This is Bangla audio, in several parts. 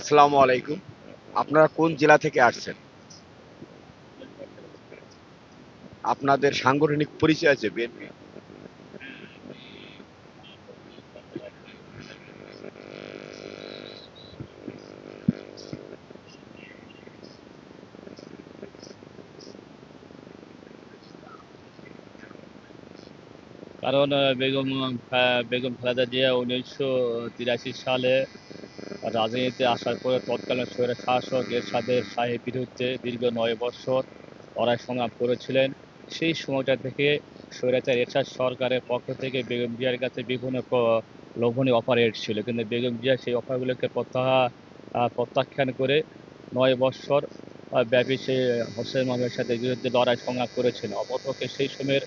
আসসালামু আলাইকুম। আপনারা কোন জেলা থেকে আসছেন? আপনাদের সাংগঠনিক পরিচয় আছে বিএনপি? কারণ বেগম খালেদা জিয়া 1983 সালে রাজনীতিতে আসার পরে তৎকালীন স্বৈর শাসক এরশাদের শাহের বিরুদ্ধে দীর্ঘ 9 বছর লড়াই সংগ্রাম করেছিলেন। সেই সময়টা থেকে স্বৈরাচার এরশাদ সরকারের পক্ষ থেকে বেগম জিয়ার কাছে বিভিন্ন লোভনীয় অফার এসেছিল, কিন্তু বেগম জিয়া সেই অফারগুলোকে প্রত্যাখ্যান করে 9 বছর ব্যাপী সে হোসেন মোহাম্মদের সাথে বিরুদ্ধে লড়াই সংগ্রাম করেছেন। অপরপক্ষে সেই সময়ের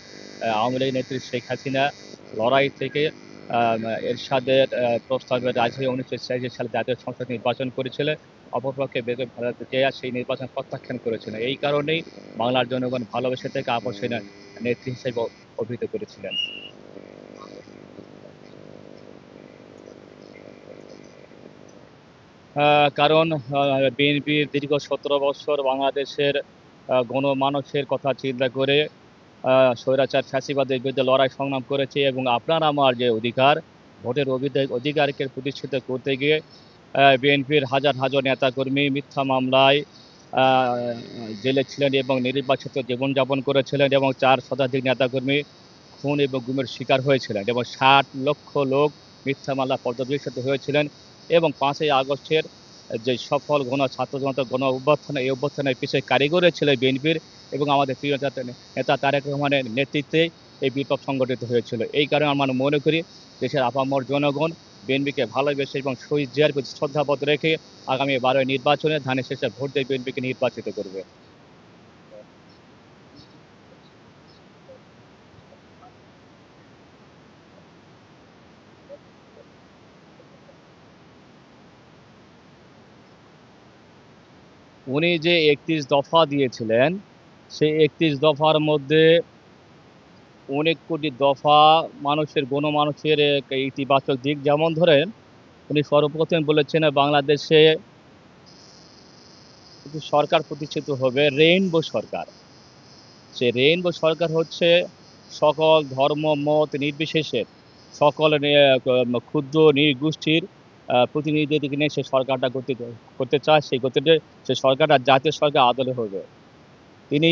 আওয়ামী লীগ নেত্রী শেখ হাসিনা লড়াই থেকে এরশাদের প্রস্তাবে রাজি হয়ে 1986 সালে জাতীয় সংসদ নির্বাচন করেছিলেন। অপরপক্ষে বেগম খালেদা জিয়া সেই নির্বাচন প্রত্যাখ্যান করেছিলেন। এই কারণেই বাংলার জনগণ ভালোবেসে থেকে আপসের নেত্রী হিসেবে অভিহিত করেছিলেন। কারণ বিএনপির দীর্ঘ 17 বছর বাংলাদেশের গণমানুষের কথা চিন্তা করে স্বৈরাচার ফ্যাসিবাদের বিরুদ্ধে লড়াই সংগ্রাম করেছে, এবং আপনার আমার যে অধিকার, ভোটের অধিকারকে প্রতিষ্ঠিত করতে গিয়ে বিএনপির হাজার হাজার নেতাকর্মী মিথ্যা মামলায় জেলে ছিলেন এবং নির্বাচিত জীবনযাপন করেছিলেন, এবং 4 শতাধিক নেতাকর্মী খুন এবং গুমের শিকার হয়েছিলেন, এবং 60 লক্ষ লোক মিথ্যা মামলা পর্যবেক্ষিত হয়েছিলেন। এবং 5ই আগস্টের যে সফল ছাত্র জনতা গণ অভ্যুত্থান, এই অভ্যুত্থানের পিছিয়ে কারিগরে ছিলেন বিএনপির এবং আমাদের প্রিয় নেতা তারেক রহমানের নেতৃত্বে এই বিপ্লব সংগঠিত হয়েছিল। এই কারণে আমরা মনে করি দেশের আপামর জনগণ বিএনপিকে ভালোবেসে এবং শহীদ জিয়ার প্রতি শ্রদ্ধাবোধ রেখে আগামী 12 নির্বাচনে ধানের শেষে ভোট দিয়ে বিএনপিকে নির্বাচিত করবে। উনি যে 31 দফা দিয়েছিলেন, সেই 31 দফার মধ্যে অনেক কোটি দফা মানুষের গণমানুষের ইতিবাচক দিক, যেমন ধরেন উনি সর্বপ্রথম বলেছেন বাংলাদেশে একটি সরকার প্রতিষ্ঠিত হবে, রেইনবো সরকার। সে রেইনবো সরকার হচ্ছে সকল ধর্ম মত নির্বিশেষে সকল ক্ষুদ্র নৃগোষ্ঠীর প্রতিনিধিদেরকে নিয়ে সে সরকারটা করতে করতে চায়। সেই গতিতে সে সরকারটা জাতীয় সরকার আদলে হবে। তিনি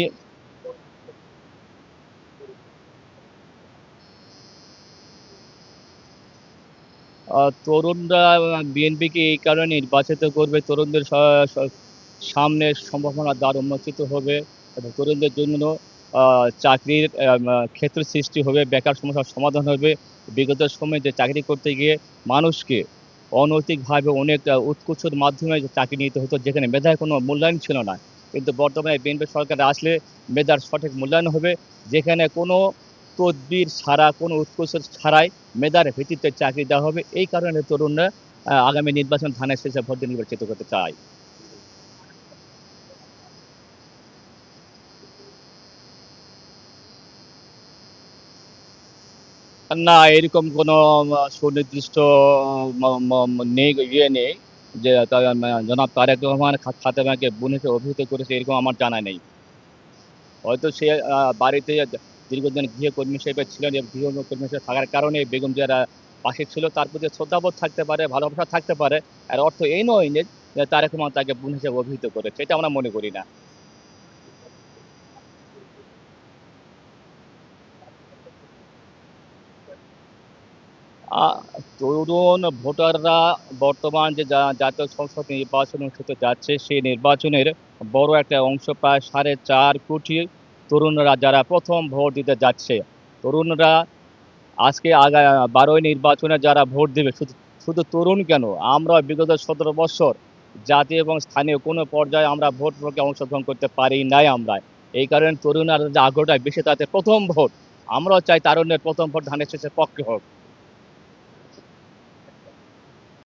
তরুণরা বিএনপিকে এই কারণে নির্বাচিত করবে, তরুণদের সামনে সম্ভাবনার দ্বার উন্মোচিত হবে, এবং তরুণদের জন্য চাকরির ক্ষেত্র সৃষ্টি হবে, বেকার সমস্যার সমাধান হবে। বিগত সময়ে যে চাকরি করতে গিয়ে মানুষকে অনৈতিকভাবে অনেক উৎকোচের মাধ্যমে যে চাকরি নিতে হতো, যেখানে মেধার কোনো মূল্যায়ন ছিল না। কিন্তু বর্তমানে বিএনপি সরকার আসলে মেধার সঠিক মূল্যায়ন হবে, যেখানে কোনো তদবির ছাড়া, কোনো উৎকোচ ছাড়াই মেধার ভিত্তিতে চাকরি দেওয়া হবে। এই কারণে তরুণরা আগামী নির্বাচন ধানের শেষে ভোট দিয়ে নির্বাচিত করতে চায়। না, এরকম কোনো সুনির্দিষ্ট নেই, নেই যে জনাব তারেক রহমান খালেদা বোন হিসেবে অভিহিত করেছে, এরকম আমার জানা নেই। হয়তো সে বাড়িতে দীর্ঘদিন গৃহকর্মী হিসেবে ছিলেন, এবং গৃহকর্মী হিসেবে থাকার কারণে বেগম জিয়ারা পাশে ছিল, তার প্রতি শ্রদ্ধাবোধ থাকতে পারে, ভালোবাসা থাকতে পারে। আর অর্থ এই নয় যে তারেক রহমান তাকে বোন হিসেবে অভিহিত করেছে, এটা আমরা মনে করি না। আ- তরুণ ভোটাররা বর্তমান যে জাতীয় সংসদ নির্বাচন অনুষ্ঠিত যাচ্ছে, সেই নির্বাচনের বড় একটা অংশ, প্রায় 4.5 কোটি তরুণরা যারা প্রথম ভোট দিতে যাচ্ছে। তরুণরা আজকে 12 নির্বাচনে যারা ভোট দেবে, শুধু শুধু তরুণ কেন, আমরা বিগত 17 বছর জাতীয় এবং স্থানীয় কোনো পর্যায়ে আমরা ভোট প্রক্রিয়া অংশগ্রহণ করতে পারি নাই আমরা। এই কারণে তরুণরা যে আগ্রহটা বেশি, তাদের প্রথম ভোট, আমরাও চাই তারুণ্যের প্রথম ভোট ধানের শেষের পক্ষে হোক।